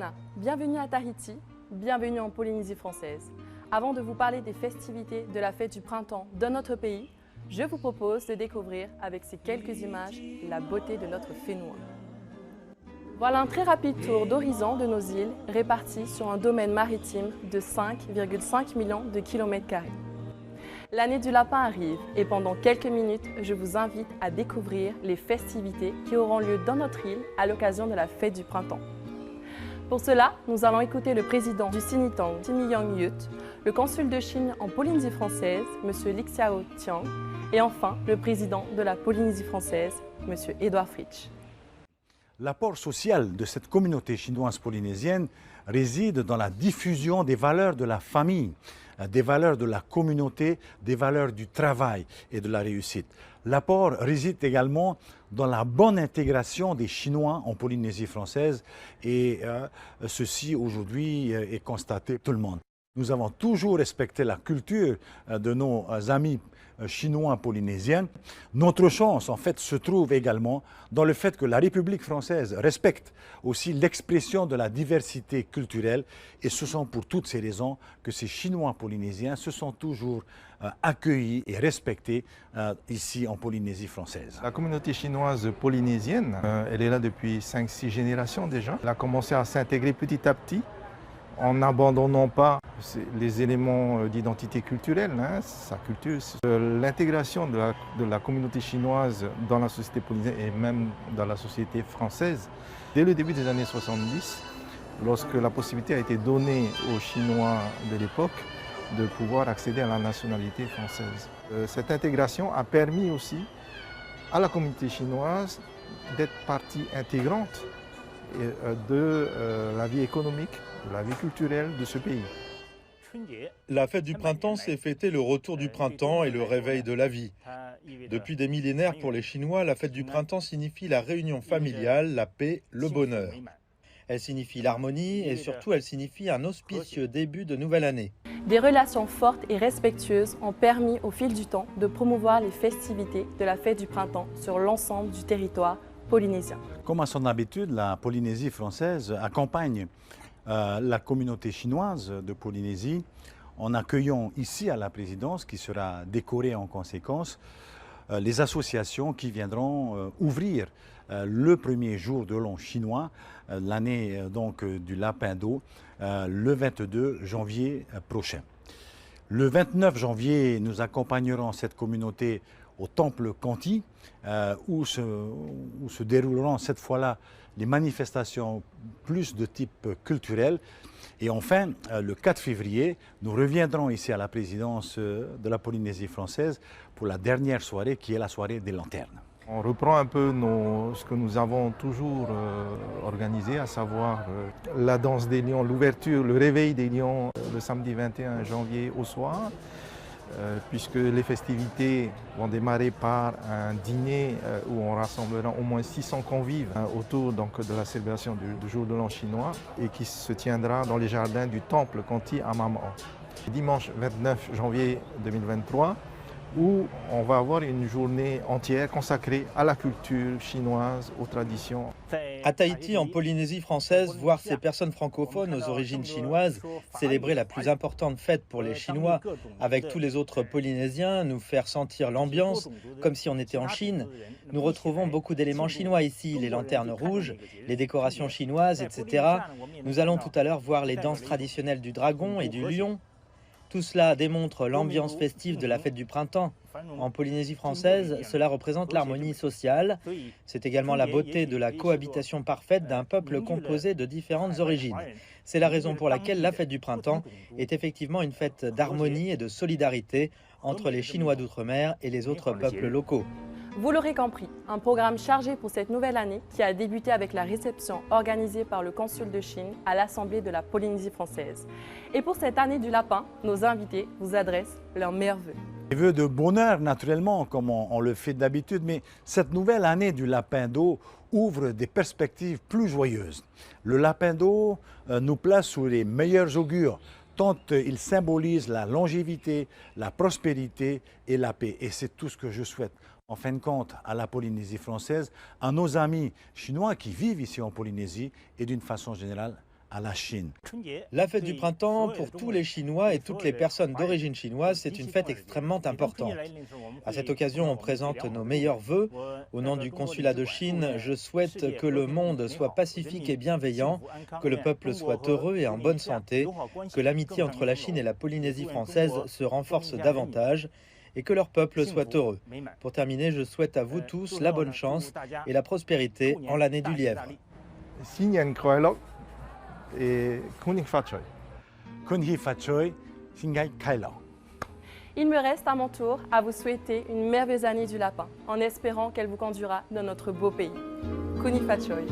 Nana, bienvenue à Tahiti, bienvenue en Polynésie française. Avant de vous parler des festivités de la fête du printemps dans notre pays, je vous propose de découvrir avec ces quelques images la beauté de notre Fénois. Voilà un très rapide tour d'horizon de nos îles réparties sur un domaine maritime de 5,5 millions de kilomètres carrés. L'année du lapin arrive et pendant quelques minutes, je vous invite à découvrir les festivités qui auront lieu dans notre île à l'occasion de la fête du printemps. Pour cela, nous allons écouter le président du Sinitang, Timiyang Yut, le consul de Chine en Polynésie française, M. Lixiao Tiang, et enfin le président de la Polynésie française, M. Edouard Fritsch. L'apport social de cette communauté chinoise polynésienne réside dans la diffusion des valeurs de la famille, des valeurs de la communauté, des valeurs du travail et de la réussite. L'apport réside également dans la bonne intégration des Chinois en Polynésie française et ceci aujourd'hui est constaté tout le monde. Nous avons toujours respecté la culture de nos amis chinois polynésiens. Notre chance, en fait, se trouve également dans le fait que la République française respecte aussi l'expression de la diversité culturelle et ce sont pour toutes ces raisons que ces Chinois polynésiens se sont toujours accueillis et respectés ici en Polynésie française. La communauté chinoise polynésienne, elle est là depuis 5-6 générations déjà. Elle a commencé à s'intégrer petit à petit en n'abandonnant pas les éléments d'identité culturelle, sa culture. L'intégration de la communauté chinoise dans la société polynésienne et même dans la société française, dès le début des années 70, lorsque la possibilité a été donnée aux Chinois de l'époque de pouvoir accéder à la nationalité française. Cette intégration a permis aussi à la communauté chinoise d'être partie intégrante de la vie économique, de la vie culturelle de ce pays. La fête du printemps, c'est fêter le retour du printemps et le réveil de la vie. Depuis des millénaires, pour les Chinois, la fête du printemps signifie la réunion familiale, la paix, le bonheur. Elle signifie l'harmonie et surtout, elle signifie un auspicieux début de nouvelle année. Des relations fortes et respectueuses ont permis au fil du temps de promouvoir les festivités de la fête du printemps sur l'ensemble du territoire polynésien. Comme à son habitude, la Polynésie française accompagne la communauté chinoise de Polynésie en accueillant ici à la présidence, qui sera décorée en conséquence, les associations qui viendront ouvrir le premier jour de l'an chinois, l'année donc du lapin d'eau, le 22 janvier prochain. Le 29 janvier, nous accompagnerons cette communauté au temple Kanti, où se dérouleront cette fois-là les manifestations plus de type culturel. Et enfin, le 4 février, nous reviendrons ici à la présidence de la Polynésie française pour la dernière soirée, qui est la soirée des lanternes. On reprend un peu ce que nous avons toujours organisé, à savoir la danse des lions, l'ouverture, le réveil des lions le samedi 21 janvier au soir. Puisque les festivités vont démarrer par un dîner où on rassemblera au moins 600 convives autour donc, de la célébration du jour de l'an chinois et qui se tiendra dans les jardins du temple Kanti à Mamao. Dimanche 29 janvier 2023, où on va avoir une journée entière consacrée à la culture chinoise, aux traditions. À Tahiti, en Polynésie française, voir ces personnes francophones aux origines chinoises célébrer la plus importante fête pour les Chinois avec tous les autres Polynésiens, nous faire sentir l'ambiance comme si on était en Chine. Nous retrouvons beaucoup d'éléments chinois ici, les lanternes rouges, les décorations chinoises, etc. Nous allons tout à l'heure voir les danses traditionnelles du dragon et du lion. Tout cela démontre l'ambiance festive de la fête du printemps. En Polynésie française, cela représente l'harmonie sociale. C'est également la beauté de la cohabitation parfaite d'un peuple composé de différentes origines. C'est la raison pour laquelle la fête du printemps est effectivement une fête d'harmonie et de solidarité entre les Chinois d'outre-mer et les autres peuples locaux. Vous l'aurez compris, un programme chargé pour cette nouvelle année qui a débuté avec la réception organisée par le consul de Chine à l'Assemblée de la Polynésie française. Et pour cette année du lapin, nos invités vous adressent leurs meilleurs vœux. Des vœux de bonheur, naturellement, comme on le fait d'habitude, mais cette nouvelle année du lapin d'eau ouvre des perspectives plus joyeuses. Le lapin d'eau nous place sous les meilleurs augures, tant il symbolise la longévité, la prospérité et la paix. Et c'est tout ce que je souhaite, en fin de compte, à la Polynésie française, à nos amis chinois qui vivent ici en Polynésie et d'une façon générale à la Chine. La fête du printemps, pour tous les Chinois et toutes les personnes d'origine chinoise, c'est une fête extrêmement importante. À cette occasion, on présente nos meilleurs vœux. Au nom du consulat de Chine, je souhaite que le monde soit pacifique et bienveillant, que le peuple soit heureux et en bonne santé, que l'amitié entre la Chine et la Polynésie française se renforce davantage et que leur peuple soit heureux. Pour terminer, je souhaite à vous tous la bonne chance et la prospérité en l'année du lièvre. Xinyan Kroelok et Kuning Fachoy. Kunhi Fachoy, Singai Kailao. Il me reste à mon tour à vous souhaiter une merveilleuse année du lapin, en espérant qu'elle vous conduira dans notre beau pays. Kuni Fachoy.